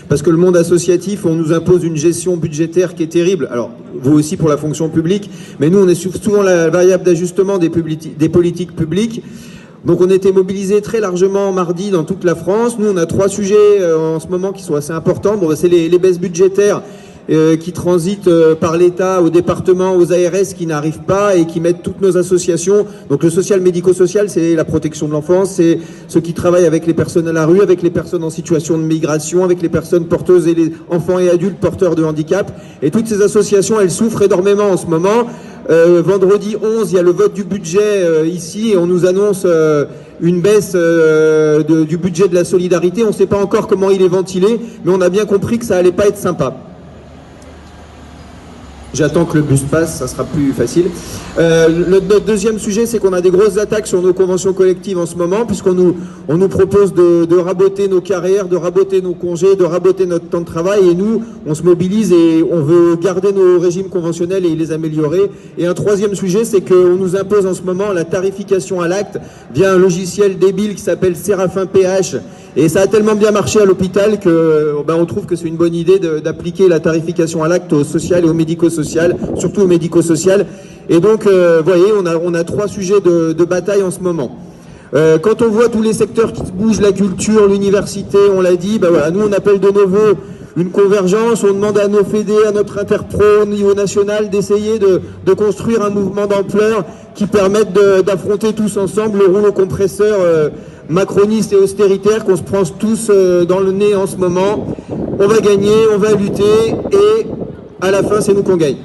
parce que le monde associatif, on nous impose une gestion budgétaire qui est terrible. Alors, vous aussi pour la fonction publique, mais nous, on est souvent la variable d'ajustement des politiques publiques. Donc on était mobilisés très largement mardi dans toute la France. Nous, on a 3 sujets en ce moment qui sont assez importants. Bon, c'est les baisses budgétaires qui transitent par l'État, aux départements, aux ARS qui n'arrivent pas et qui mettent toutes nos associations. Donc le social médico-social, c'est la protection de l'enfance, c'est ceux qui travaillent avec les personnes à la rue, avec les personnes en situation de migration, avec les personnes porteuses et les enfants et adultes porteurs de handicap. Et toutes ces associations, elles souffrent énormément en ce moment. Vendredi 11, il y a le vote du budget ici et on nous annonce une baisse du budget de la solidarité. On ne sait pas encore comment il est ventilé, mais on a bien compris que ça allait pas être sympa. J'attends que le bus passe, ça sera plus facile. Notre deuxième sujet, c'est qu'on a des grosses attaques sur nos conventions collectives en ce moment, puisqu'on nous propose de raboter nos carrières, de raboter nos congés, de raboter notre temps de travail. Et nous, on se mobilise et on veut garder nos régimes conventionnels et les améliorer. Et un troisième sujet, c'est qu'on nous impose en ce moment la tarification à l'acte via un logiciel débile qui s'appelle Séraphin PH. Et ça a tellement bien marché à l'hôpital que on trouve que c'est une bonne idée d'appliquer la tarification à l'acte au social et au médico-social, surtout au médico-social. Et donc, vous voyez, on a 3 sujets de bataille en ce moment. Quand on voit tous les secteurs qui bougent, la culture, l'université, on l'a dit, voilà, nous on appelle de nos vœux une convergence, on demande à nos fédés, à notre interpro au niveau national d'essayer de construire un mouvement d'ampleur qui permette d'affronter tous ensemble le rouleau compresseur macroniste et austéritaire qu'on se prend tous dans le nez en ce moment. On va gagner, on va lutter et à la fin c'est nous qu'on gagne.